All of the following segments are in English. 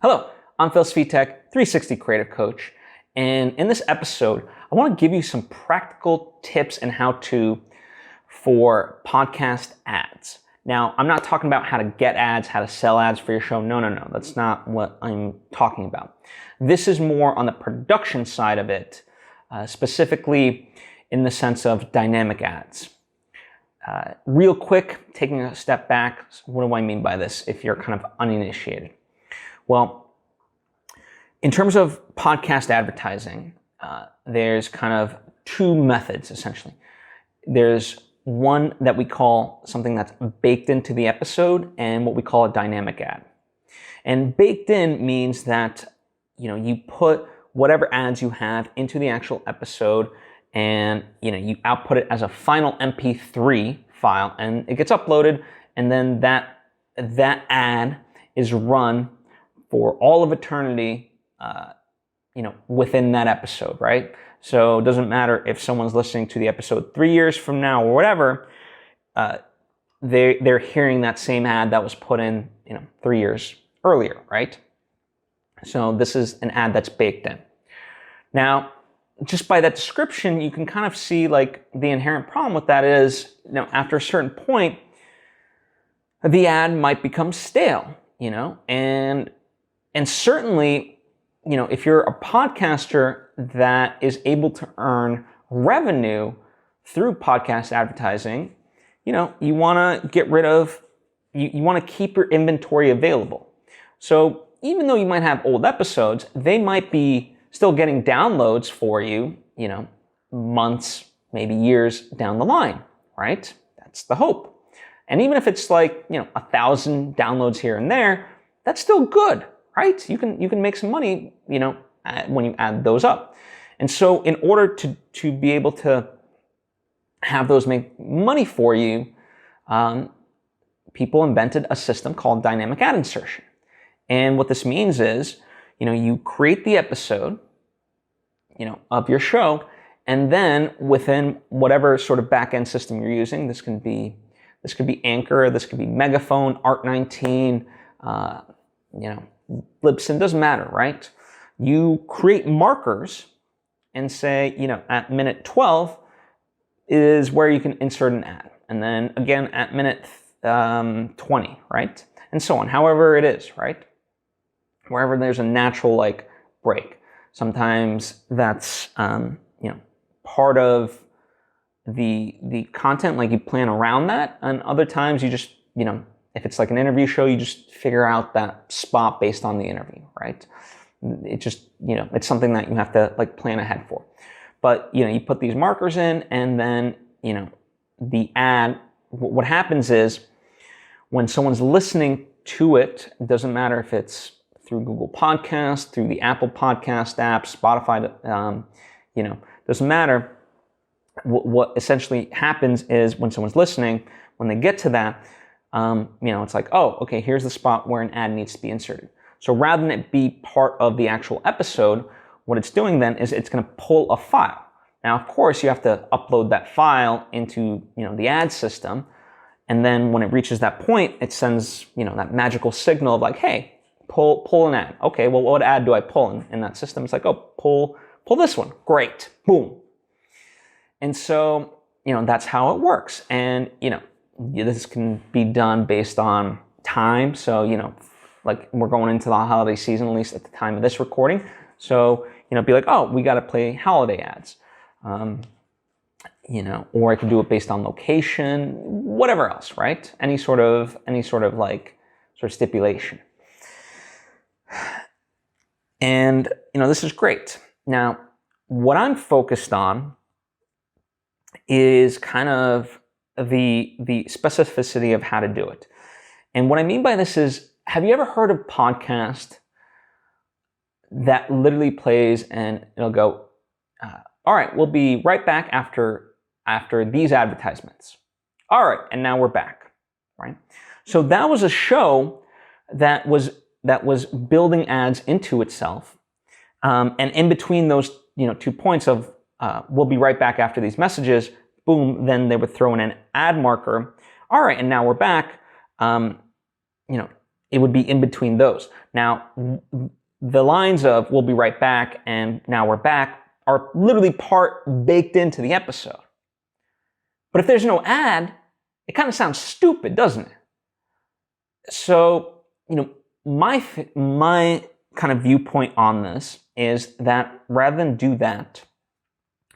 Hello, I'm Phil Svitek, 360 Creative Coach, and in this episode, I want to give you some practical tips and how-to for podcast ads. Now, I'm not talking about how to get ads, how to sell ads for your show. No. That's not what I'm talking about. This is more on the production side of it, specifically in the sense of dynamic ads. Real quick, taking a step back, what do I mean by this if you're kind of uninitiated? Well, in terms of podcast advertising, there's kind of two methods, essentially. There's one that we call something that's baked into the episode and what we call a dynamic ad. And baked in means that, you put whatever ads you have into the actual episode and, you output it as a final MP3 file and it gets uploaded, and then that ad is run for all of eternity, within that episode, right? So it doesn't matter if someone's listening to the episode 3 years from now or whatever, they're hearing that same ad that was put in, 3 years earlier, right? So this is an ad that's baked in. Now, just by that description, you can kind of see like the inherent problem with that is, after a certain point, the ad might become stale, and certainly, if you're a podcaster that is able to earn revenue through podcast advertising, you want to get rid of, you want to keep your inventory available. So even though you might have old episodes, they might be still getting downloads for you, months, maybe years down the line, right? That's the hope. And even if it's like, 1,000 downloads here and there, that's still good, right? You can make some money, when you add those up. And so in order to be able to have those make money for you, people invented a system called dynamic ad insertion. And what this means is, you create the episode, of your show, and then within whatever sort of back-end system you're using, this could be Anchor, this could be Megaphone, Art19, Libsyn, doesn't matter, right? You create markers and say, at minute 12 is where you can insert an ad. And then again at minute 20, right? And so on, however it is, right? Wherever there's a natural break. Sometimes that's, part of the content, like you plan around that. And other times you just, if it's like an interview show, you just figure out that spot based on the interview, right? It just, it's something that you have to plan ahead for. But, you put these markers in and then, the ad, what happens is when someone's listening to it, it doesn't matter if it's through Google Podcasts, through the Apple Podcast app, Spotify, doesn't matter. What essentially happens is when someone's listening, when they get to that, it's like, oh, okay, here's the spot where an ad needs to be inserted. So rather than it be part of the actual episode, what it's doing then is it's going to pull a file. Now, of course, you have to upload that file into, the ad system. And then when it reaches that point, it sends, that magical signal of hey, pull an ad. Okay, well, what ad do I pull in that system? It's like, oh, pull this one. Great. Boom. And so, that's how it works. And, this can be done based on time. So, we're going into the holiday season, at least at the time of this recording. So, be like, oh, we got to play holiday ads. Or I can do it based on location, whatever else, right? Any sort of stipulation. And, this is great. Now, what I'm focused on is kind of the specificity of how to do it. And what I mean by this is, have you ever heard of podcast that literally plays and it'll go, all right, we'll be right back after these advertisements. All right, and now we're back, right? So that was a show that was building ads into itself. And in between those, 2 points of we'll be right back after these messages, boom, then they would throw in an ad marker. All right, and now we're back. it would be in between those. Now, the lines of "we'll be right back" and "now we're back" are literally baked into the episode. But if there's no ad, it kind of sounds stupid, doesn't it? So, my kind of viewpoint on this is that rather than do that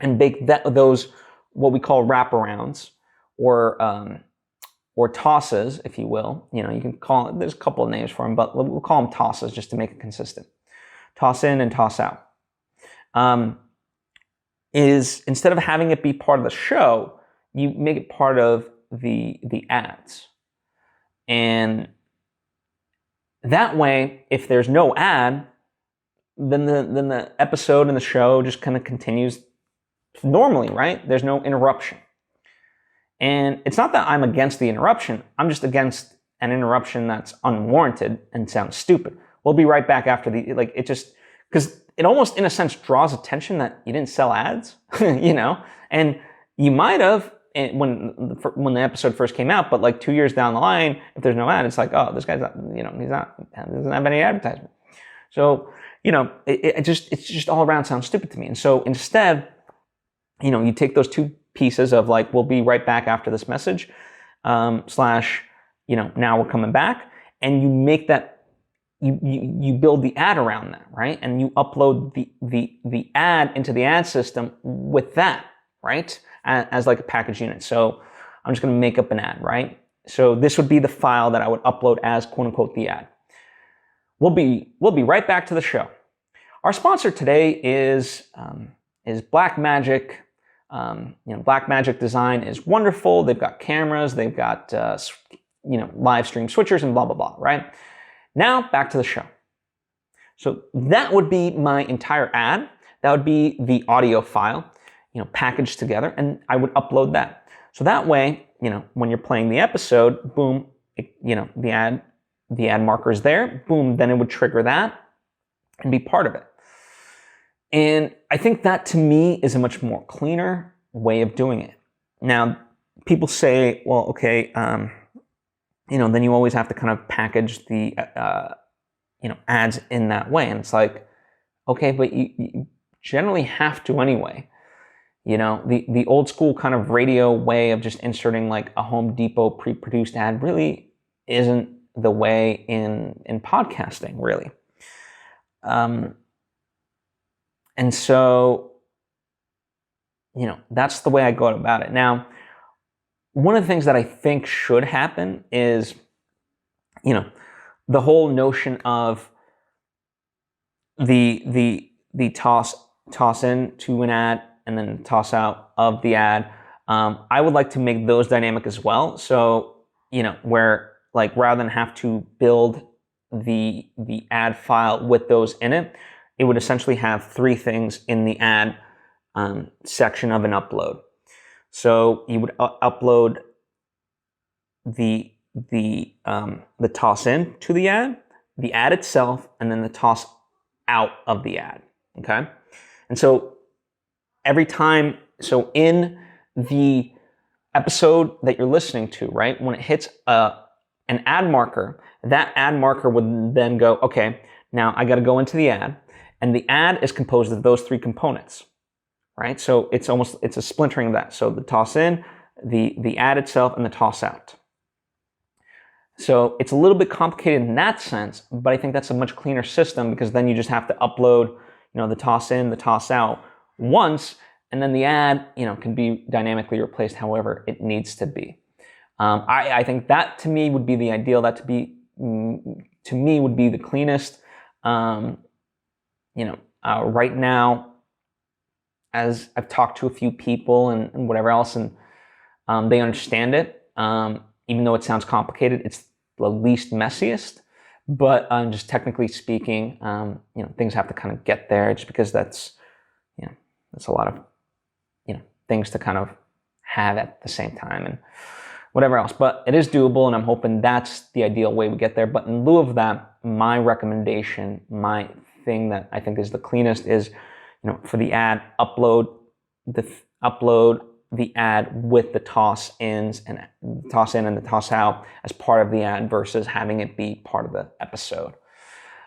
and bake those what we call wraparounds or tosses, if you will, you can call it. There's a couple of names for them, but we'll call them tosses just to make it consistent. Toss in and toss out. Is instead of having it be part of the show, you make it part of the ads. And that way, if there's no ad, then the episode and the show just kind of continues normally, right? There's no interruption. And it's not that I'm against the interruption. I'm just against an interruption that's unwarranted and sounds stupid. We'll be right back after because it almost, in a sense, draws attention that you didn't sell ads, and you might have when the episode first came out, but like 2 years down the line, if there's no ad, it's like, oh, this guy's not, he doesn't have any advertisement. So, it's just all around sounds stupid to me. And so instead, you take those two pieces of like, we'll be right back after this message, / now we're coming back, and you make that, you build the ad around that, right? And you upload the ad into the ad system with that, right? As like a package unit. So I'm just going to make up an ad, right? So this would be the file that I would upload as quote unquote the ad. We'll be right back to the show. Our sponsor today is Blackmagic. Blackmagic Design is wonderful. They've got cameras, they've got live stream switchers and blah blah blah, right? Now back to the show. So that would be my entire ad. That would be the audio file, packaged together, and I would upload that. So that way, when you're playing the episode, boom, the ad marker is there, boom, then it would trigger that and be part of it. And I think that to me is a much more cleaner way of doing it. Now, people say, well, okay, then you always have to kind of package the, ads in that way. And it's like, okay, but you generally have to anyway. The old school kind of radio way of just inserting like a Home Depot pre-produced ad really isn't the way in podcasting, really. And so, that's the way I go about it. Now, one of the things that I think should happen is, the whole notion of the toss in to an ad and then toss out of the ad. I would like to make those dynamic as well. So, where like rather than have to build the ad file with those in it, it would essentially have three things in the ad section of an upload. So you would upload the toss in to the ad itself, and then the toss out of the ad. Okay, and so every time, so in the episode that you're listening to, right, when it hits an ad marker, that ad marker would then go, okay, now I got to go into the ad, and the ad is composed of those three components, right? So it's a splintering of that. So the toss in, the ad itself, and the toss out. So it's a little bit complicated in that sense, but I think that's a much cleaner system, because then you just have to upload, the toss in, the toss out once, and then the ad, can be dynamically replaced however it needs to be. I think that to me would be the ideal. That to me would be the cleanest. Right now, as I've talked to a few people and whatever else, and they understand it. Even though it sounds complicated, it's the least messiest. But just technically speaking, things have to kind of get there, just because that's a lot of things to kind of have at the same time and whatever else. But it is doable, and I'm hoping that's the ideal way we get there. But in lieu of that, my recommendation, my thing that I think is the cleanest is, for the ad, upload the ad with the toss ins and toss in and the toss out as part of the ad versus having it be part of the episode.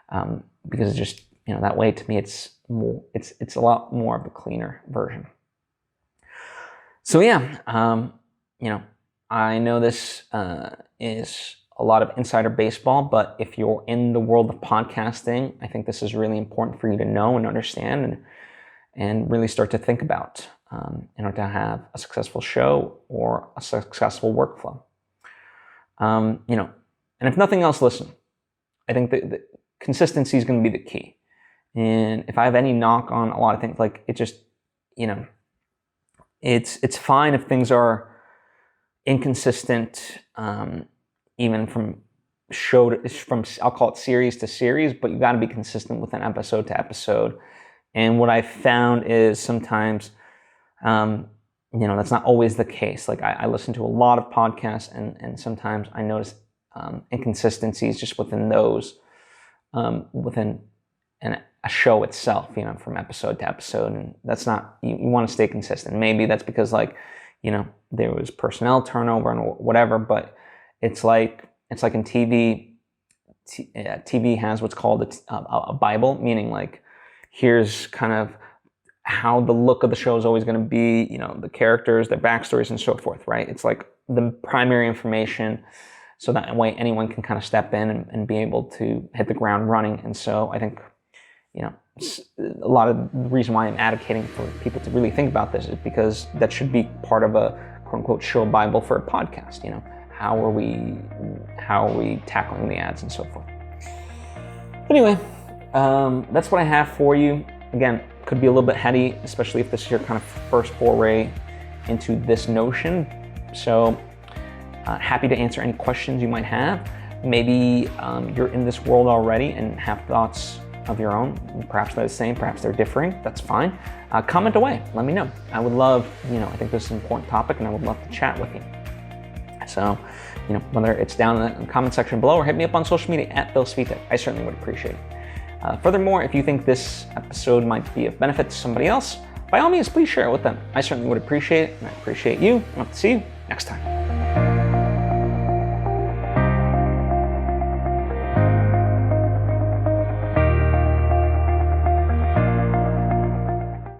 Because it's just, that way to me it's a lot more of a cleaner version. So yeah, I know this is a lot of insider baseball, but if you're in the world of podcasting, I think this is really important for you to know and understand and really start to think about in order to have a successful show or a successful workflow. And if nothing else, listen, I think that consistency is going to be the key. And if I have any knock on a lot of things, like it just, it's fine if things are inconsistent, even from I'll call it series to series, but you got to be consistent with an episode to episode. And what I found is sometimes, that's not always the case. Like I listen to a lot of podcasts, and sometimes I notice inconsistencies just within those, within a show itself, from episode to episode. And that's not, you want to stay consistent. Maybe that's because there was personnel turnover and whatever, but it's like in TV. TV has what's called a Bible, meaning like here's kind of how the look of the show is always going to be, the characters, their backstories, and so forth, right? It's like the primary information, so that way anyone can kind of step in and be able to hit the ground running. And so I think, a lot of the reason why I'm advocating for people to really think about this is because that should be part of a quote unquote show Bible for a podcast. How are we tackling the ads and so forth. Anyway, that's what I have for you. Again, could be a little bit heady, especially if this is your kind of first foray into this notion. So happy to answer any questions you might have. Maybe you're in this world already and have thoughts of your own. Perhaps they're the same, perhaps they're differing. That's fine. Comment away. Let me know. I would love, I think this is an important topic, and I would love to chat with you. So, whether it's down in the comment section below or hit me up on social media at Svitek, I certainly would appreciate it. Furthermore, if you think this episode might be of benefit to somebody else, by all means, please share it with them. I certainly would appreciate it, and I appreciate you. I'll have to see you next time.